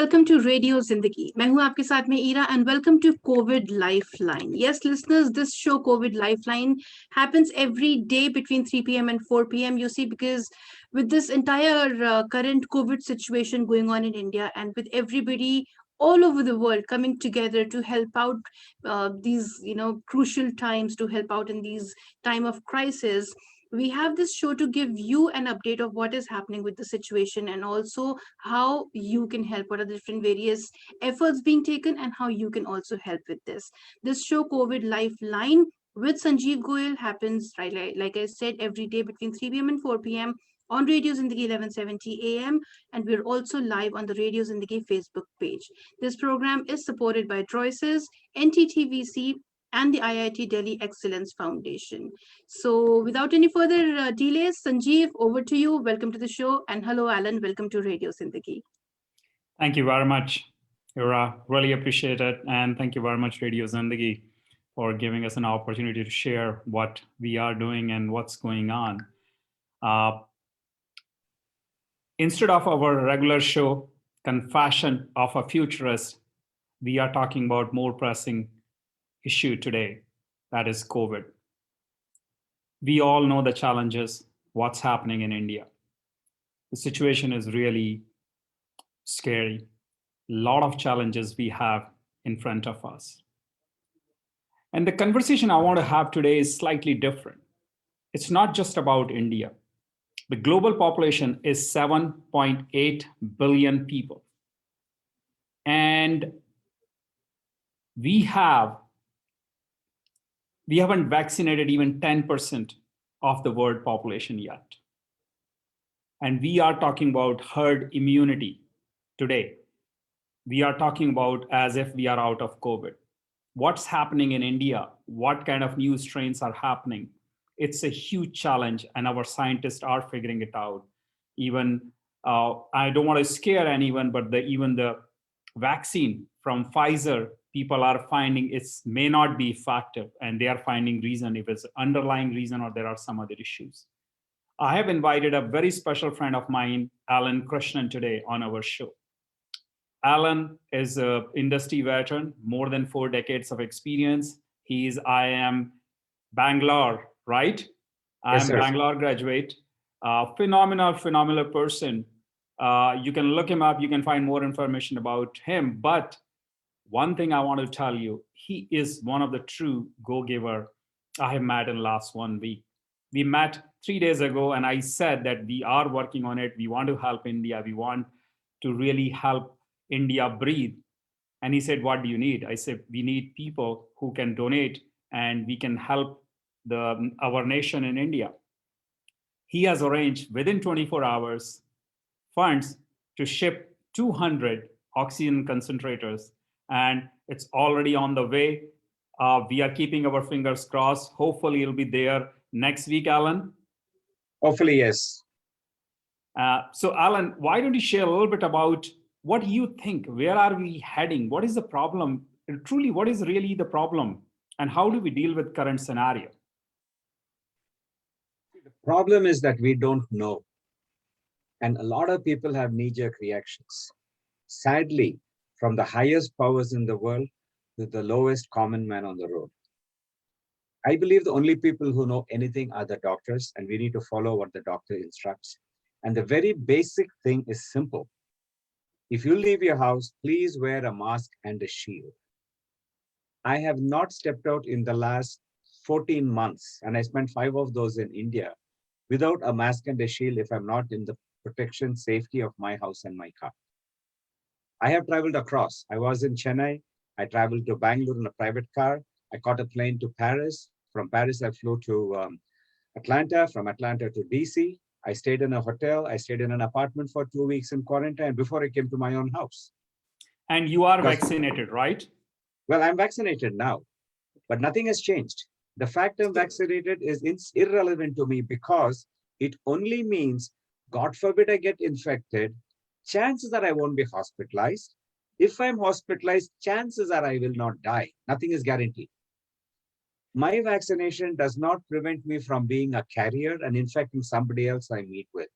welcome to Radio Zindagi. मैं हूं आपके साथ में Ira and welcome to COVID Lifeline. Yes, listeners, this show COVID Lifeline happens every day between 3 p.m. and 4 p.m. You see, because with this entire current COVID situation going on in India and with everybody all over the world coming together to help out these, crucial times, to help out in these time of crisis, we have this show to give you an update of what is happening with the situation and also how you can help, what are the different various efforts being taken and how you can also help with this show COVID Lifeline with Sanjiv Goyal happens right, like I said, every day between 3 p.m. and 4 p.m. on Radio Zindagi 1170 AM, and we're also live on the Radio Zindagi Facebook page. This program is supported by Droices, NTTVC, and the IIT Delhi Excellence Foundation. So without any further delays, Sanjeev, over to you. Welcome to the show. And hello, Alan. Welcome to Radio Zindagi. Thank you very much, Ira. Really appreciate it. And thank you very much, Radio Zindagi, for giving us an opportunity to share what we are doing and what's going on. Instead of our regular show, Confession of a Futurist, we are talking about more pressing issue today, that is COVID. We all know the challenges, what's happening in India. The situation is really scary. A lot of challenges we have in front of us. And the conversation I want to have today is slightly different. It's not just about India. The global population is 7.8 billion people. And we haven't vaccinated even 10% of the world population yet. And we are talking about herd immunity today. We are talking about as if we are out of COVID. What's happening in India? What kind of new strains are happening? It's a huge challenge, and our scientists are figuring it out. Even, I don't want to scare anyone, but even the vaccine from Pfizer, people are finding it may not be effective, and they are finding reason if it's underlying reason or there are some other issues. I have invited a very special friend of mine, Alan Krishnan, today on our show. Alan is an industry veteran, more than 4 decades of experience. He's IIM Bangalore, right? Yes, I'm Bangalore graduate. Phenomenal person. You can look him up. You can find more information about him. But one thing I want to tell you, he is one of the true go-giver I have met in the last 1 week. We met 3 days ago, and I said that we are working on it. We want to help India. We want to really help India breathe. And he said, what do you need? I said, we need people who can donate, and we can help our nation in India. He has arranged within 24 hours funds to ship 200 oxygen concentrators, and it's already on the way. We are keeping our fingers crossed. Hopefully it'll be there next week, Alan. Hopefully, yes. So Alan, why don't you share a little bit about what you think? Where are we heading? What is the problem? And truly, what is really the problem? And how do we deal with current scenario? The problem is that we don't know. And a lot of people have knee-jerk reactions. Sadly, from the highest powers in the world to the lowest common man on the road. I believe the only people who know anything are the doctors, and we need to follow what the doctor instructs. And the very basic thing is simple. If you leave your house, please wear a mask and a shield. I have not stepped out in the last 14 months, and I spent 5 of those in India, without a mask and a shield if I'm not in the protection, safety of my house and my car. I have traveled across. I was in Chennai. I traveled to Bangalore in a private car. I caught a plane to Paris. From Paris, I flew to Atlanta. From Atlanta to DC. I stayed in a hotel. I stayed in an apartment for 2 weeks in quarantine before I came to my own house. And you are vaccinated, right? Well, I'm vaccinated now, but nothing has changed. The fact I'm vaccinated is irrelevant to me because it only means, God forbid I get infected, chances are I won't be hospitalized. If I'm hospitalized, chances are I will not die. Nothing is guaranteed. My vaccination does not prevent me from being a carrier and infecting somebody else I meet with.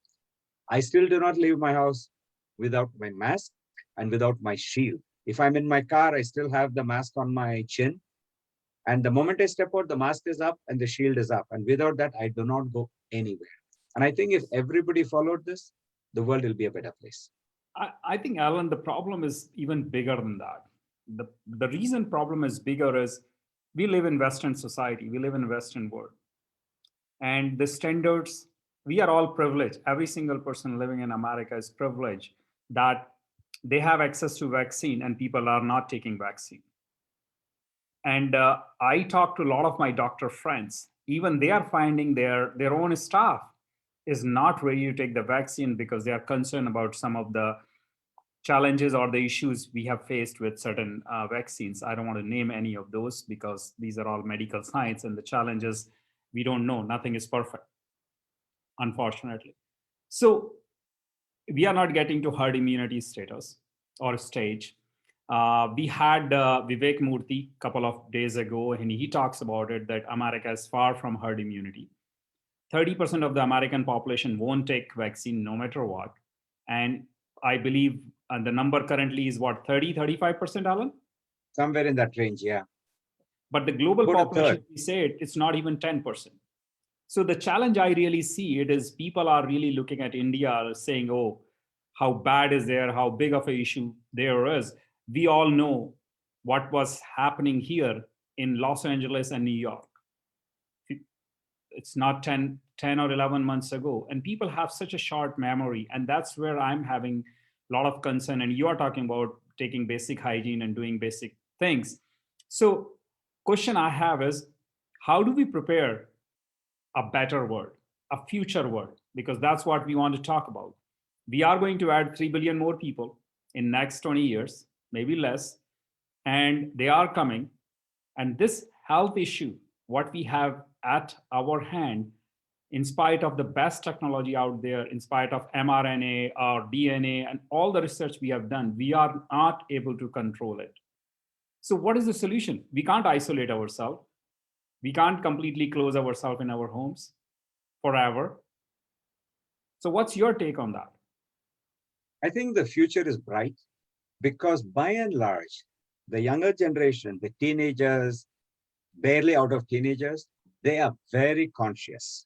I still do not leave my house without my mask. and without my shield. If I'm in my car, I still have the mask on my chin. And the moment I step out, the mask is up and the shield is up. And without that, I do not go anywhere. And I think if everybody followed this, the world will be a better place. I think, Alan, the problem is even bigger than that. The reason problem is bigger is we live in Western society, we live in Western world. And the standards, we are all privileged. Every single person living in America is privileged that they have access to vaccine and people are not taking vaccine. And I talk to a lot of my doctor friends, even they are finding their own staff is not ready to take the vaccine because they are concerned about some of the challenges or the issues we have faced with certain vaccines. I don't want to name any of those because these are all medical science, and the challenges we don't know. Nothing is perfect, unfortunately. So we are not getting to herd immunity status or stage. We had Vivek Murthy a couple of days ago, and he talks about it, that America is far from herd immunity. 30% of the American population won't take vaccine no matter what. And I believe the number currently is what, 35%, Alan? Somewhere in that range, yeah. But the global About a population, third. we say it's not even 10%. So the challenge I really see it is people are really looking at India saying, oh, how bad is there, how big of an issue there is. We all know what was happening here in Los Angeles and New York. It's not 10 or 11 months ago. And people have such a short memory. And that's where I'm having a lot of concern. And you are talking about taking basic hygiene and doing basic things. So question I have is, how do we prepare a better world, a future world? Because that's what we want to talk about. We are going to add 3 billion more people in next 20 years, maybe less. And they are coming. And this health issue, what we have at our hand, in spite of the best technology out there, in spite of mRNA or DNA and all the research we have done, we are not able to control it. So what is the solution? We can't isolate ourselves. We can't completely close ourselves in our homes forever. So what's your take on that? I think the future is bright because by and large, the younger generation, the teenagers, barely out of teenagers, they are very conscious.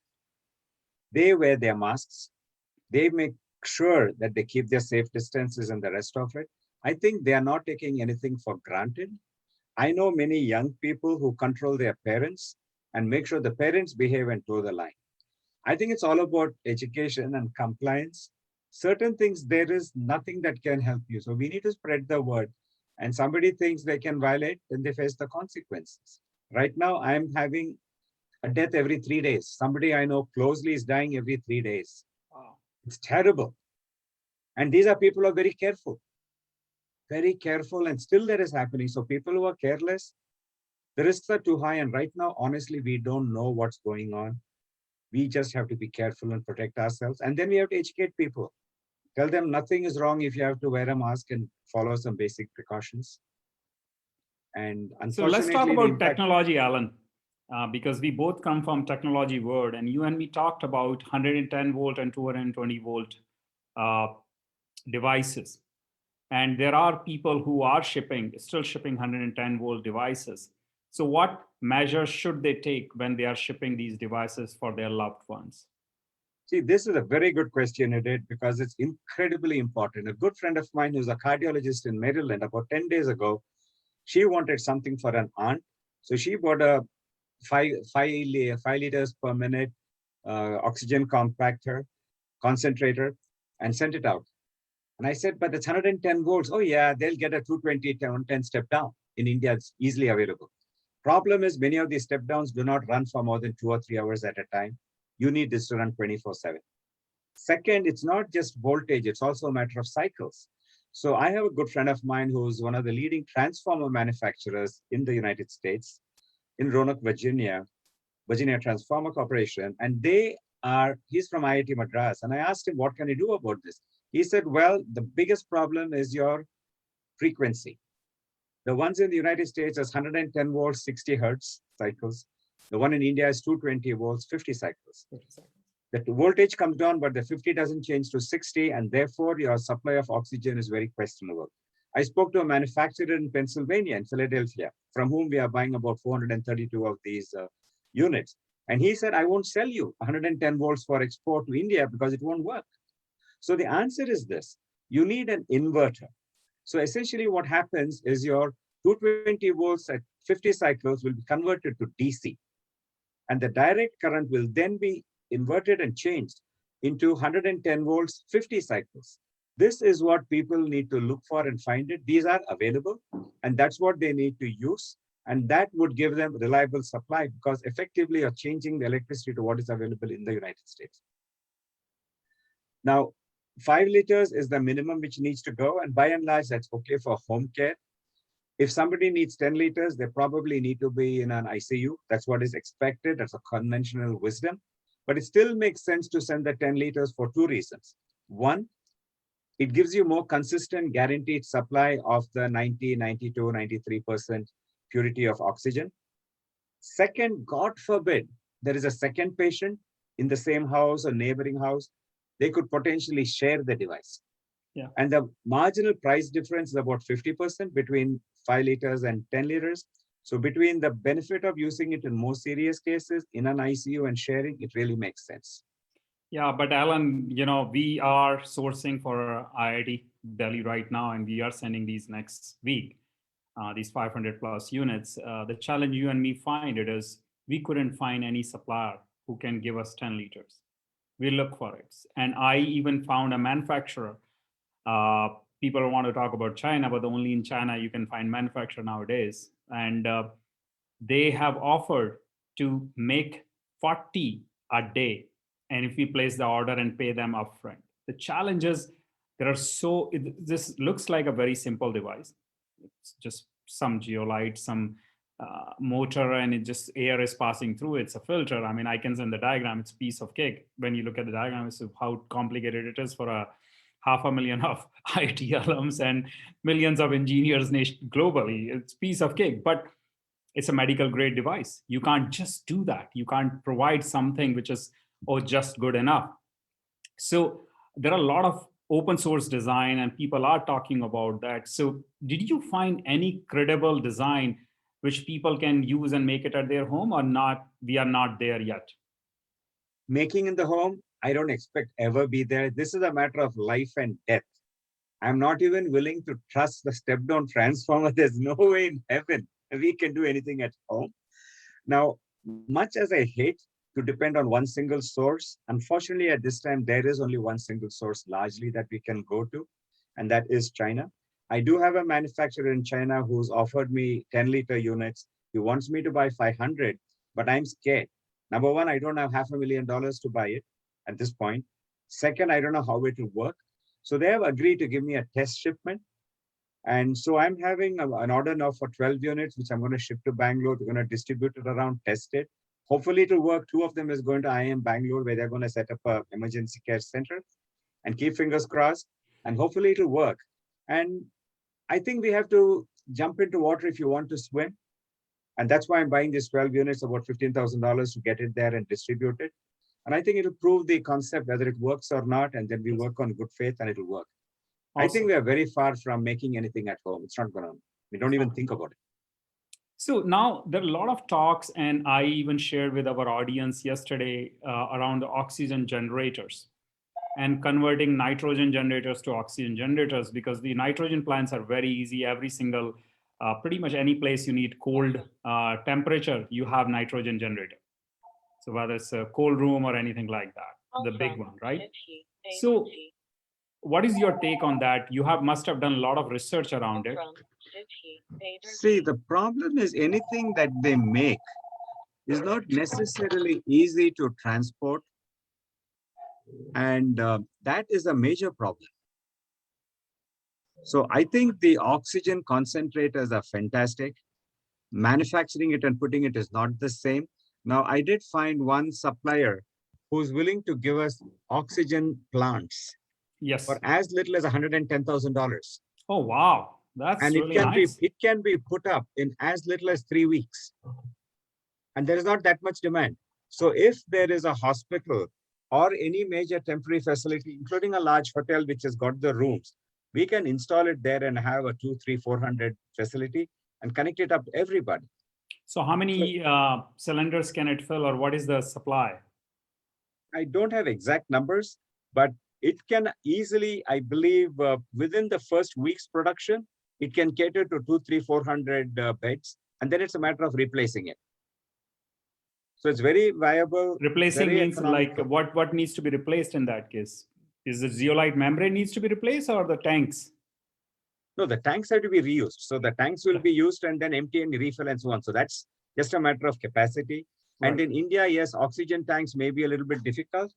They wear their masks. They make sure that they keep their safe distances and the rest of it. I think they are not taking anything for granted. I know many young people who control their parents and make sure the parents behave and toe the line. I think it's all about education and compliance. Certain things, there is nothing that can help you. So we need to spread the word. And somebody thinks they can violate, then they face the consequences. Right now, I'm having a death every 3 days. Somebody I know closely is dying every 3 days. Wow. It's terrible. And these are people who are very careful, and still that is happening. So people who are careless, the risks are too high. And right now, honestly, we don't know what's going on. We just have to be careful and protect ourselves. And then we have to educate people. Tell them nothing is wrong if you have to wear a mask and follow some basic precautions. And unfortunately, so let's talk about technology, Alan. Because we both come from technology world, and you and me talked about 110 volt and 220 volt devices. And there are people who are still shipping 110 volt devices. So what measures should they take when they are shipping these devices for their loved ones? See, this is a very good question, Edith, because it's incredibly important. A good friend of mine who's a cardiologist in Maryland, about 10 days ago, she wanted something for an aunt. So she bought a 5 liters per minute oxygen compactor, concentrator, and sent it out. And I said, but it's 110 volts. Oh yeah, they'll get a 220 10 step down. In India, it's easily available. Problem is many of these step downs do not run for more than 2 or 3 hours at a time. You need this to run 24/7. Second, it's not just voltage, it's also a matter of cycles. So I have a good friend of mine who's one of the leading transformer manufacturers in the United States, in Roanoke, Virginia Transformer Corporation. And he's from IIT Madras. And I asked him, what can you do about this? He said, well, the biggest problem is your frequency. The ones in the United States is 110 volts, 60 hertz cycles. The one in India is 220 volts, 50 cycles. The voltage comes down, but the 50 doesn't change to 60, and therefore your supply of oxygen is very questionable. I spoke to a manufacturer in Pennsylvania, in Philadelphia, from whom we are buying about 432 of these units. And he said, I won't sell you 110 volts for export to India because it won't work. So the answer is this: you need an inverter. So essentially what happens is your 220 volts at 50 cycles will be converted to DC. And the direct current will then be inverted and changed into 110 volts, 50 cycles. This is what people need to look for and find it. These are available, and that's what they need to use. And that would give them reliable supply, because effectively you're changing the electricity to what is available in the United States. Now, 5 liters is the minimum which needs to go, and by and large, that's okay for home care. If somebody needs 10 liters, they probably need to be in an ICU. That's what is expected. That's a conventional wisdom. But it still makes sense to send the 10 liters for 2 reasons. One, it gives you more consistent guaranteed supply of the 90, 92, 93% purity of oxygen. Second, God forbid, there is a second patient in the same house or neighboring house, they could potentially share the device. Yeah. And the marginal price difference is about 50% between 5 liters and 10 liters. So between the benefit of using it in more serious cases in an ICU and sharing, it really makes sense. Yeah, but Alan, we are sourcing for IIT Delhi right now, and we are sending these next week, these 500 plus units. The challenge you and me find it is we couldn't find any supplier who can give us 10 liters. We look for it. And I even found a manufacturer. People want to talk about China, but only in China you can find manufacturer nowadays. And they have offered to make 40 a day. And if we place the order and pay them upfront, the challenge is this looks like a very simple device. It's just some geolite, some motor, and it just air is passing through. It's a filter. I mean, I can send the diagram. It's a piece of cake. When you look at the diagram, it's how complicated it is for a 500,000 of IT alums and millions of engineers globally. It's a piece of cake, but it's a medical grade device. You can't just do that. You can't provide something which is just good enough. So there are a lot of open source design, and people are talking about that. So did you find any credible design which people can use and make it at their home, or not? We are not there yet. Making in the home, I don't expect ever be there. This is a matter of life and death. I'm not even willing to trust the step-down transformer. There's no way in heaven we can do anything at home. Now, much as I hate to depend on one single source, unfortunately, at this time, there is only one single source largely that we can go to, and that is China. I do have a manufacturer in China who's offered me 10-liter units. He wants me to buy 500, but I'm scared. Number one, I don't have $500,000 to buy it at this point. Second, I don't know how it will work. So they have agreed to give me a test shipment. And so I'm having an order now for 12 units, which I'm going to ship to Bangalore. We're going to distribute it around, test it. Hopefully it will work. 2 of them is going to IIM Bangalore, where they're going to set up an emergency care center, and keep fingers crossed. And hopefully it will work. And I think we have to jump into water if you want to swim. And that's why I'm buying these 12 units, about $15,000 to get it there and distribute it. And I think it'll prove the concept, whether it works or not. And then we work on good faith and it'll work. Awesome. I think we are very far from making anything at home. It's not going to, we don't even think about it. So now there are a lot of talks, and I even shared with our audience yesterday around the oxygen generators and converting nitrogen generators to oxygen generators, because the nitrogen plants are very easy. Every single, pretty much any place you need cold temperature, you have nitrogen generator. So whether it's a cold room or anything like that, the big one, right? So what is your take on that? You must have done a lot of research around it. See, the problem is anything that they make is not necessarily easy to transport. And that is a major problem. So I think the oxygen concentrators are fantastic. Manufacturing it and putting it is not the same. Now, I did find one supplier who's willing to give us oxygen plants. Yes. For as little as $110,000. Oh, wow. That's and really nice. It can be put up in as little as 3 weeks. And there is not that much demand. So if there is a hospital or any major temporary facility, including a large hotel which has got the rooms, We can install it there and have a 2, 3, 400 facility and connect it up to everybody. So how many cylinders can it fill, or what is the supply? I don't have exact numbers, but it can easily, I believe, within the first week's production, it can cater to 2, 3, 400 beds, and then it's a matter of replacing it. So it's very viable. Replacing very means like economical. what needs to be replaced in that case? Is the zeolite membrane needs to be replaced, or the tanks? No, the tanks have to be reused. So the tanks will be used and then empty and refill and so on. So that's just a matter of capacity. Right. And in India, yes, oxygen tanks may be a little bit difficult,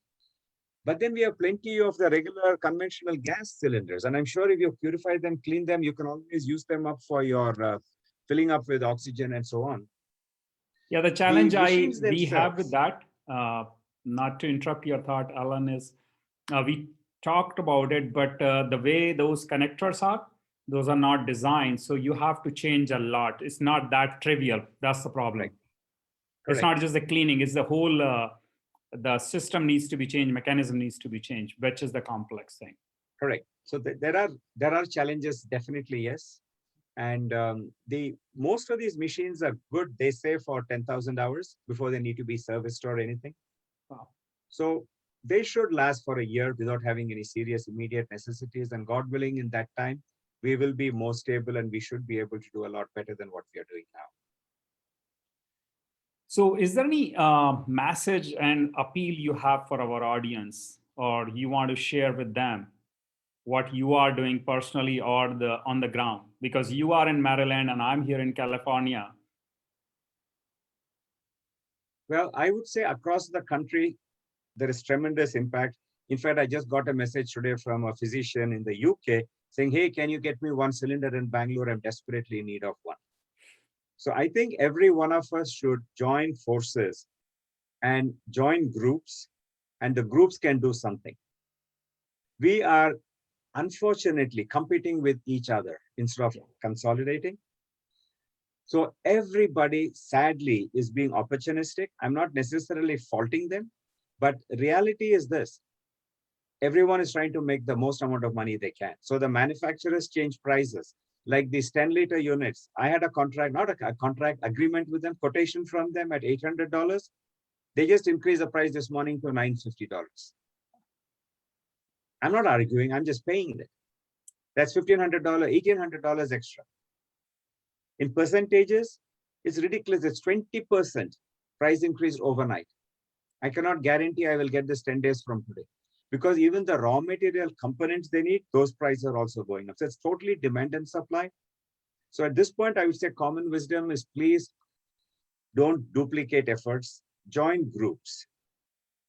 but then we have plenty of the regular conventional gas cylinders. And I'm sure if you purify them, clean them, you can always use them up for your filling up with oxygen and so on. Yeah, the challenge machines we have with themselves- that, not to interrupt your thought, Alan, is we talked about it, but the way those connectors are, those are not designed. So you have to change a lot. It's not that trivial. That's the problem. Right. It's Correct. not just the cleaning, it's the whole, the system needs to be changed, mechanism needs to be changed, which is the complex thing. Correct. So there are challenges, definitely, yes. And the most of these machines are good. They say for 10,000 hours before they need to be serviced or anything. Wow. So they should last for a year without having any serious immediate necessities. And God willing, in that time, we will be more stable and we should be able to do a lot better than what we are doing now. So is there any message and appeal you have for our audience, or you want to share with them what you are doing personally or on the ground? Because you are in Maryland and I'm here in California. Well, I would say across the country, there is tremendous impact. In fact, I just got a message today from a physician in the UK saying, hey, can you get me one cylinder in Bangalore? I'm desperately in need of one. So I think every one of us should join forces and join groups, and the groups can do something. We are unfortunately competing with each other instead of consolidating. So everybody, sadly, is being opportunistic. I'm not necessarily faulting them, but reality is this. Everyone is trying to make the most amount of money they can. So the manufacturers change prices. Like these 10-liter units, I had a contract, not a contract agreement with them, quotation from them at $800. They just increased the price this morning to $950. I'm not arguing, I'm just paying it. That's $1,500, $1,800 extra. In percentages, it's ridiculous. It's 20% price increase overnight. I cannot guarantee I will get this 10 days from today, because even the raw material components they need, those prices are also going up. So it's totally demand and supply. So at this point, I would say common wisdom is please don't duplicate efforts, join groups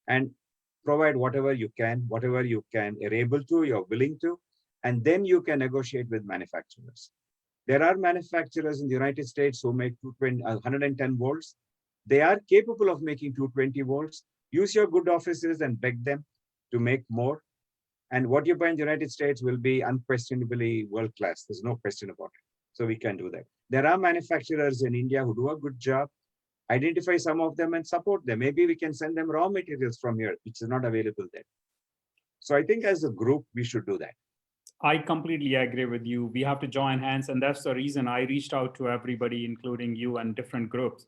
and provide whatever you can, you're able to, you're willing to, and then you can negotiate with manufacturers. There are manufacturers in the United States who make 110 volts. They are capable of making 220 volts. Use your good offices and beg them to make more. And what you buy in the United States will be unquestionably world-class. There's no question about it. So we can do that. There are manufacturers in India who do a good job. Identify some of them and support them. Maybe we can send them raw materials from here, which is not available there. So I think as a group, we should do that. I completely agree with you. We have to join hands. And that's the reason I reached out to everybody, including you and different groups.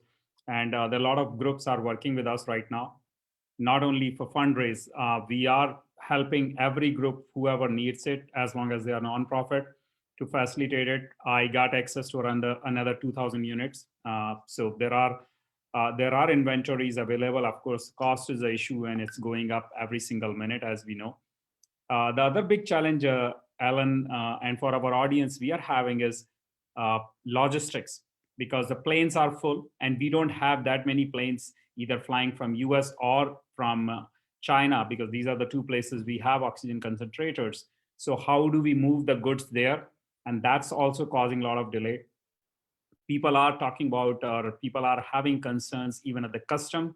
And there are a lot of groups are working with us right now, not only for fundraise. We are helping every group, whoever needs it, as long as they are nonprofit, to facilitate it. I got access to another 2,000 units. So there are inventories available. Of course, cost is the issue and it's going up every single minute, as we know. The other big challenge, Alan, and for our audience we are having is logistics, because the planes are full and we don't have that many planes either flying from US or from China, because these are the two places we have oxygen concentrators. So how do we move the goods there? And that's also causing a lot of delay. People are talking about, or people are having concerns even at the customs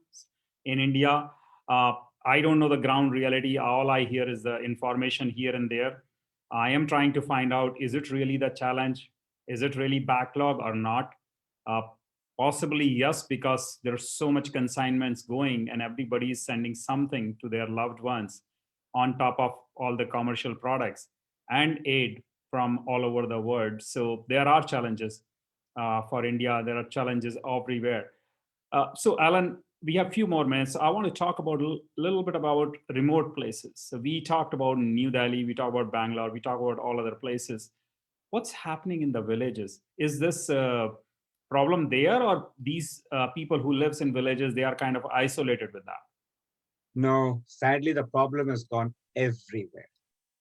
in India. I don't know the ground reality. All I hear is the information here and there. I am trying to find out, is it really the challenge? Is it really backlog or not? Possibly yes, because there's so much consignments going and everybody is sending something to their loved ones on top of all the commercial products and aid. from all over the world. So there are challenges for India. There are challenges everywhere. So Alan, we have a few more minutes. I want to talk about a little bit about remote places. So we talked about New Delhi, we talked about Bangalore, we talked about all other places. What's happening in the villages? Is this a problem there, or these people who lives in villages, they are kind of isolated with that? No, sadly, the problem has gone everywhere.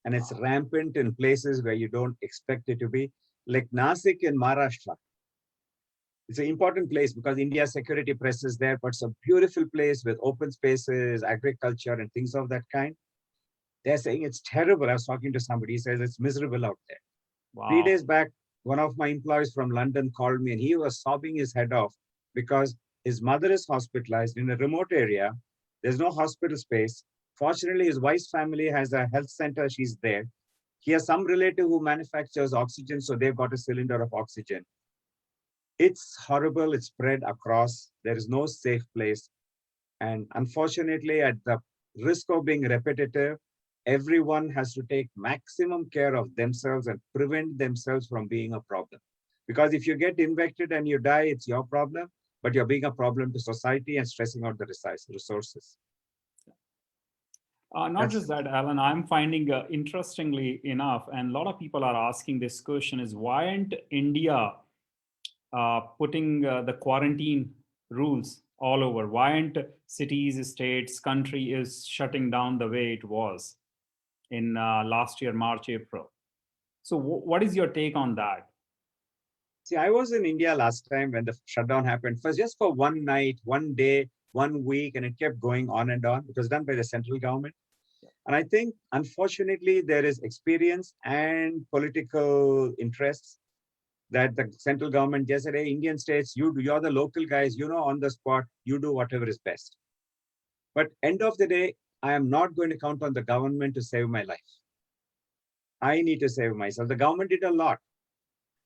And it's rampant in places where you don't expect it to be. Like Nasik in Maharashtra. It's an important place because India's security press is there, but it's a beautiful place with open spaces, agriculture, and things of that kind. They're saying it's terrible. I was talking to somebody, he says it's miserable out there. Wow. 3 days back, one of my employees from London called me and he was sobbing his head off because his mother is hospitalized in a remote area. There's no hospital space. Fortunately, his wife's family has a health center. She's there. He has some relative who manufactures oxygen, so they've got a cylinder of oxygen. It's horrible. It's spread across. There is no safe place. And unfortunately, at the risk of being repetitive, everyone has to take maximum care of themselves and prevent themselves from being a problem. Because if you get infected and you die, it's your problem, but you're being a problem to society and stressing out the resources. Not just that, Alan, I'm finding interestingly enough, and a lot of people are asking this question is, why aren't India putting the quarantine rules all over? Why aren't cities, states, country is shutting down the way it was in last year, March, April? So what is your take on that? See, I was in India last time when the shutdown happened, first just for one night, one day, 1 week, and it kept going on and on. It was done by the central government. And I think, unfortunately, there is experience and political interests that the central government just said, hey, Indian states, you're the local guys, on the spot, you do whatever is best. But end of the day, I am not going to count on the government to save my life. I need to save myself. The government did a lot.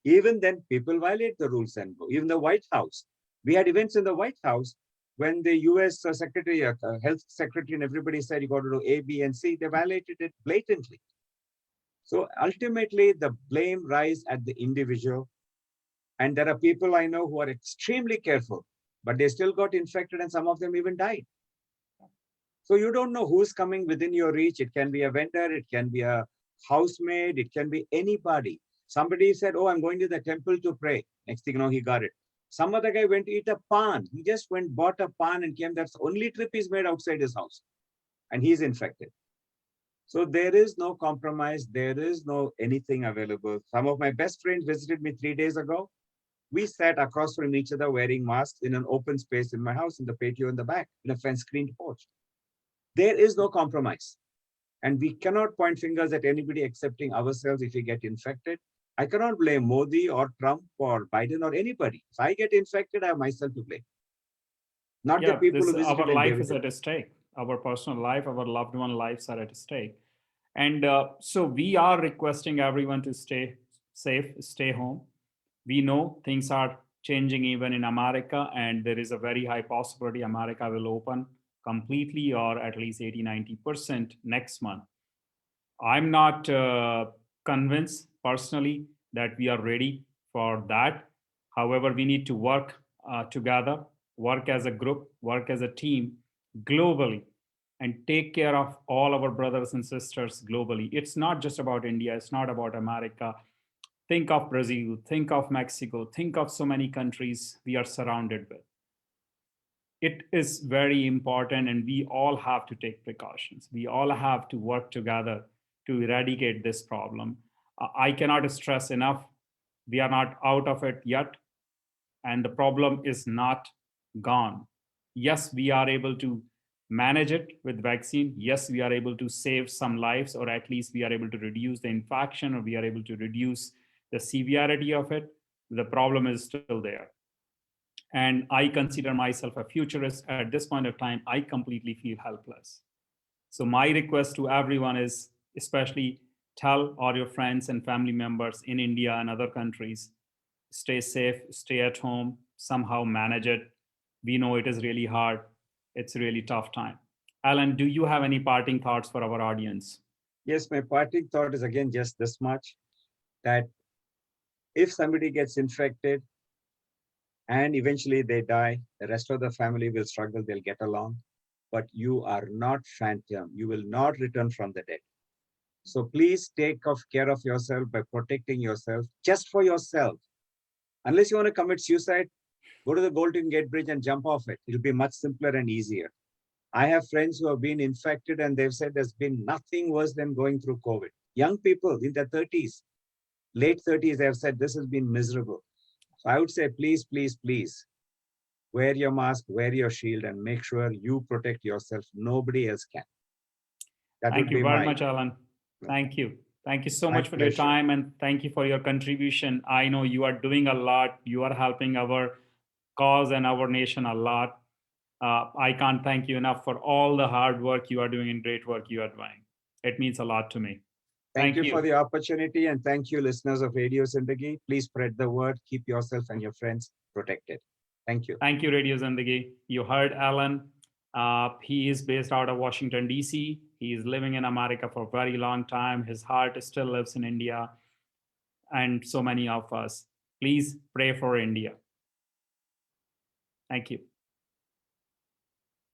Even then, people violate the rules and go. Even the White House. We had events in the White House when the US secretary, health secretary, and everybody said you got to do A, B, and C. They violated it blatantly. So ultimately, the blame lies at the individual. And there are people I know who are extremely careful, but they still got infected and some of them even died. So you don't know who's coming within your reach. It can be a vendor, it can be a housemaid, it can be anybody. Somebody said, oh, I'm going to the temple to pray. Next thing you know, he got it. Some other guy went to eat a pan. He just went, bought a pan and came. That's the only trip he's made outside his house. And he's infected. So there is no compromise. There is no anything available. Some of my best friends visited me 3 days ago. We sat across from each other wearing masks in an open space in my house, in the patio in the back, in a fence-screened porch. There is no compromise. And we cannot point fingers at anybody accepting ourselves if we get infected. I cannot blame Modi or Trump or Biden or anybody. If I get infected, I have myself to blame. Not the people who visited. Our life is at stake. Our personal life, our loved one lives are at stake. And so we are requesting everyone to stay safe, stay home. We know things are changing even in America, and there is a very high possibility America will open completely or at least 80-90% next month. I'm not convinced personally that we are ready for that. However, we need to work together, work as a group, work as a team globally, and take care of all our brothers and sisters globally. It's not just about India, it's not about America. Think of Brazil, think of Mexico, think of so many countries we are surrounded with. It is very important, and we all have to take precautions. We all have to work together to eradicate this problem. I cannot stress enough, we are not out of it yet, and the problem is not gone. Yes, we are able to manage it with vaccine. Yes, we are able to save some lives, or at least we are able to reduce the infection, or we are able to reduce the severity of it. The problem is still there. And I consider myself a futurist. At this point of time, I completely feel helpless. So my request to everyone is, especially tell all your friends and family members in India and other countries, stay safe, stay at home, somehow manage it. We know it is really hard. It's a really tough time. Alan, do you have any parting thoughts for our audience? Yes, my parting thought is again just this much. that if somebody gets infected and eventually they die, the rest of the family will struggle, they'll get along. But you are not phantom. You will not return from the dead. So please take care of yourself by protecting yourself just for yourself. Unless you want to commit suicide, go to the Golden Gate Bridge and jump off it. It'll be much simpler and easier. I have friends who have been infected and they've said there's been nothing worse than going through COVID. Young people in their 30s, late 30s, they have said this has been miserable. So I would say, please, please, please, wear your mask, wear your shield, and make sure you protect yourself. Nobody else can. That Thank would you be very my. much, Alan. Thank you. Thank you so My much for your pleasure. time, and thank you for your contribution. I know you are doing a lot. You are helping our cause and our nation a lot. I can't thank you enough for all the hard work you are doing and great work you are doing. It means a lot to me. Thank you for the opportunity, and thank you, listeners of Radio Zindagi. Please spread the word. Keep yourself and your friends protected. Thank you. Thank you, Radio Zindagi. You heard Alan. He is based out of Washington, D.C. He is living in America for a very long time. His heart still lives in India, and so many of us. Please pray for India. Thank you.